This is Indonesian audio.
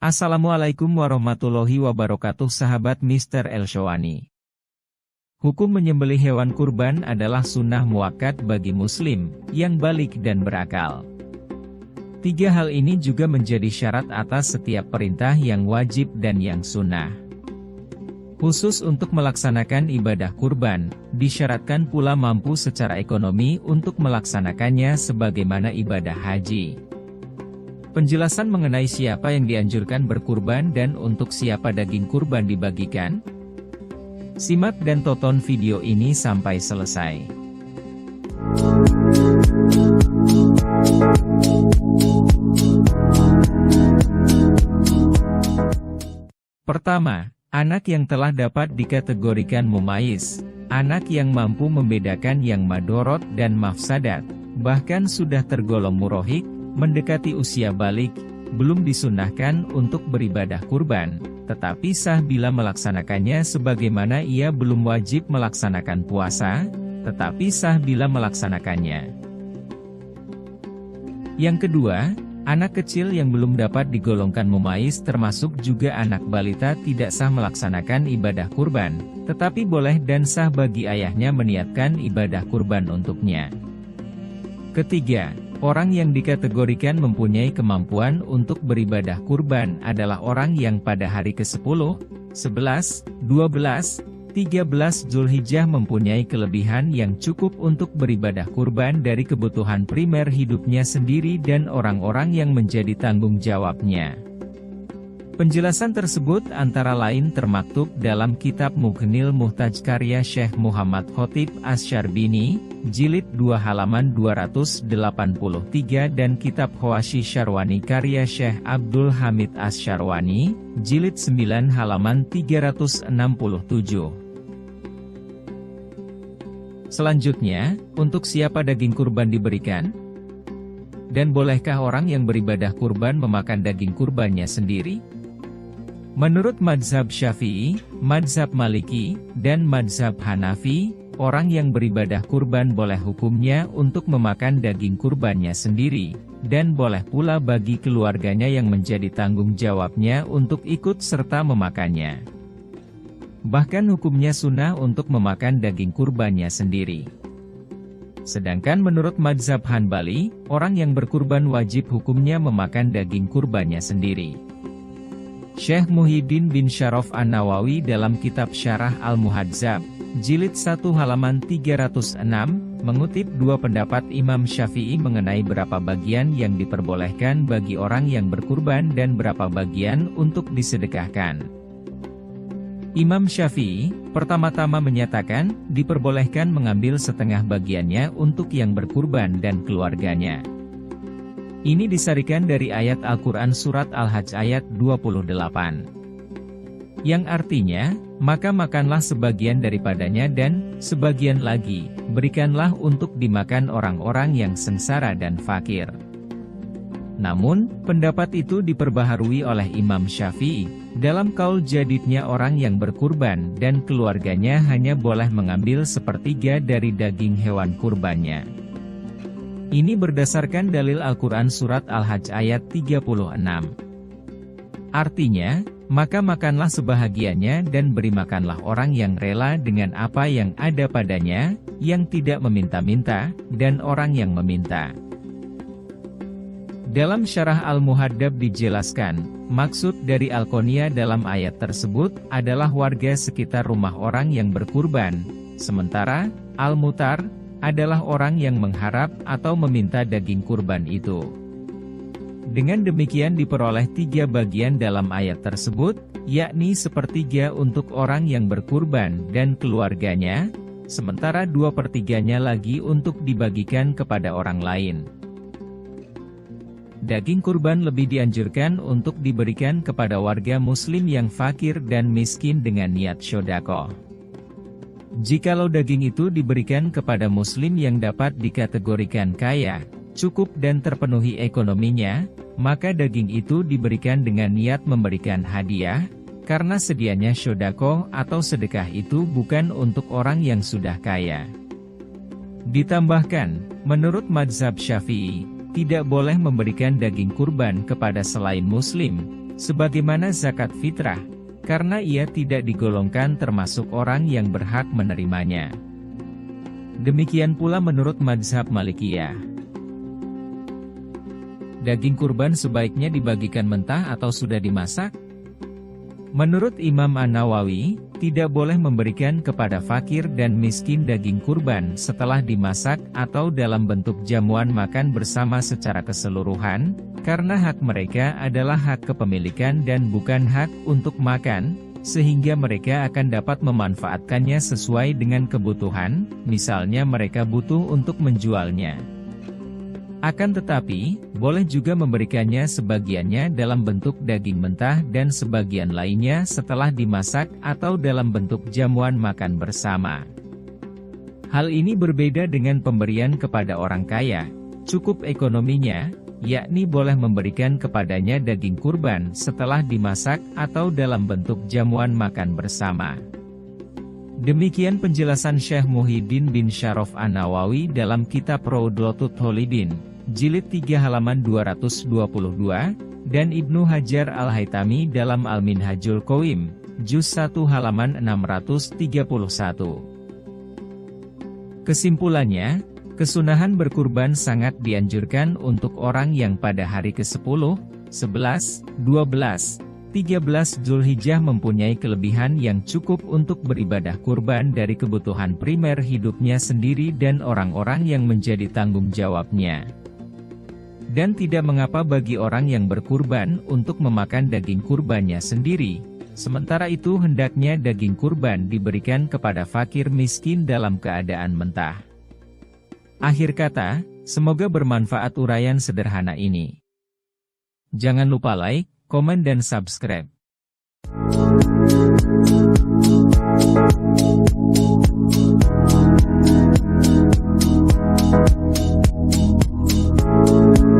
Assalamualaikum warahmatullahi wabarakatuh sahabat Mr. Elshowani. Hukum menyembelih hewan kurban adalah sunnah muakkad bagi muslim, yang balik dan berakal. Tiga hal ini juga menjadi syarat atas setiap perintah yang wajib dan yang sunnah. Khusus untuk melaksanakan ibadah kurban, disyaratkan pula mampu secara ekonomi untuk melaksanakannya sebagaimana ibadah haji. Penjelasan mengenai siapa yang dianjurkan berkurban dan untuk siapa daging kurban dibagikan. Simak dan tonton video ini sampai selesai. Pertama, anak yang telah dapat dikategorikan mumayyiz, anak yang mampu membedakan yang madorot dan mafsadat, bahkan sudah tergolong murohik, mendekati usia balik, belum disunnahkan untuk beribadah kurban, tetapi sah bila melaksanakannya sebagaimana ia belum wajib melaksanakan puasa, tetapi sah bila melaksanakannya. Yang kedua, anak kecil yang belum dapat digolongkan mumayyiz termasuk juga anak balita tidak sah melaksanakan ibadah kurban, tetapi boleh dan sah bagi ayahnya meniatkan ibadah kurban untuknya. Ketiga, orang yang dikategorikan mempunyai kemampuan untuk beribadah kurban adalah orang yang pada hari ke-10, 11, 12, 13 Zulhijjah mempunyai kelebihan yang cukup untuk beribadah kurban dari kebutuhan primer hidupnya sendiri dan orang-orang yang menjadi tanggung jawabnya. Penjelasan tersebut antara lain termaktub dalam kitab Mughnil Muhtaj karya Syekh Muhammad Khotib Asy-Syarbini, jilid 2 halaman 283 dan kitab Hawashi Syarwani karya Syekh Abdul Hamid Asy-Syarwani, jilid 9 halaman 367. Selanjutnya, untuk siapa daging kurban diberikan? Dan bolehkah orang yang beribadah kurban memakan daging kurbannya sendiri? Menurut mazhab Syafi'i, mazhab Maliki, dan mazhab Hanafi, orang yang beribadah kurban boleh hukumnya untuk memakan daging kurbannya sendiri, dan boleh pula bagi keluarganya yang menjadi tanggung jawabnya untuk ikut serta memakannya. Bahkan hukumnya sunnah untuk memakan daging kurbannya sendiri. Sedangkan menurut mazhab Hanbali, orang yang berkurban wajib hukumnya memakan daging kurbannya sendiri. Syekh Muhyiddin bin Syaraf An-Nawawi dalam kitab Syarah Al-Muhadzab, jilid 1 halaman 306, mengutip dua pendapat Imam Syafi'i mengenai berapa bagian yang diperbolehkan bagi orang yang berkurban dan berapa bagian untuk disedekahkan. Imam Syafi'i, pertama-tama menyatakan, diperbolehkan mengambil setengah bagiannya untuk yang berkurban dan keluarganya. Ini disarikan dari ayat Al-Quran Surat Al-Hajj ayat 28. Yang artinya, maka makanlah sebagian daripadanya dan, sebagian lagi, berikanlah untuk dimakan orang-orang yang sengsara dan fakir. Namun, pendapat itu diperbaharui oleh Imam Syafi'i, dalam kaul jadidnya orang yang berkurban dan keluarganya hanya boleh mengambil sepertiga dari daging hewan kurbannya. Ini berdasarkan dalil Al-Quran Surat Al-Hajj ayat 36. Artinya, maka makanlah sebahagiannya dan beri makanlah orang yang rela dengan apa yang ada padanya, yang tidak meminta-minta, dan orang yang meminta. Dalam Syarah Al-Muhaddab dijelaskan, maksud dari Al-Qonia dalam ayat tersebut adalah warga sekitar rumah orang yang berkurban, sementara Al-Mutar adalah orang yang mengharap atau meminta daging kurban itu. Dengan demikian diperoleh tiga bagian dalam ayat tersebut, yakni sepertiga untuk orang yang berkurban dan keluarganya, sementara 2/3-nya lagi untuk dibagikan kepada orang lain. Daging kurban lebih dianjurkan untuk diberikan kepada warga muslim yang fakir dan miskin dengan niat syodaqoh. Jikalau daging itu diberikan kepada muslim yang dapat dikategorikan kaya, cukup dan terpenuhi ekonominya, maka daging itu diberikan dengan niat memberikan hadiah, karena sedianya syodaqoh atau sedekah itu bukan untuk orang yang sudah kaya. Ditambahkan, menurut mazhab Syafi'i, tidak boleh memberikan daging kurban kepada selain muslim, sebagaimana zakat fitrah, karena ia tidak digolongkan termasuk orang yang berhak menerimanya. Demikian pula menurut mazhab Malikiyah. Daging kurban sebaiknya dibagikan mentah atau sudah dimasak? Menurut Imam An-Nawawi, tidak boleh memberikan kepada fakir dan miskin daging kurban setelah dimasak atau dalam bentuk jamuan makan bersama secara keseluruhan, karena hak mereka adalah hak kepemilikan dan bukan hak untuk makan, sehingga mereka akan dapat memanfaatkannya sesuai dengan kebutuhan, misalnya mereka butuh untuk menjualnya. Akan tetapi, boleh juga memberikannya sebagiannya dalam bentuk daging mentah dan sebagian lainnya setelah dimasak atau dalam bentuk jamuan makan bersama. Hal ini berbeda dengan pemberian kepada orang kaya, cukup ekonominya, yakni boleh memberikan kepadanya daging kurban setelah dimasak atau dalam bentuk jamuan makan bersama. Demikian penjelasan Syekh Muhyiddin bin Syaraf An-Nawawi dalam kitab Raudhatul Thalibin, Jilid 3 halaman 222, dan Ibnu Hajar Al-Haytami dalam Al-Minhajul Qawim, Juz 1 halaman 631. Kesimpulannya, kesunahan berkurban sangat dianjurkan untuk orang yang pada hari ke-10, 11, 12, 13 Zulhijjah mempunyai kelebihan yang cukup untuk beribadah kurban dari kebutuhan primer hidupnya sendiri dan orang-orang yang menjadi tanggung jawabnya. Dan tidak mengapa bagi orang yang berkurban untuk memakan daging kurbannya sendiri, sementara itu hendaknya daging kurban diberikan kepada fakir miskin dalam keadaan mentah. Akhir kata, semoga bermanfaat uraian sederhana ini. Jangan lupa like, komen dan subscribe.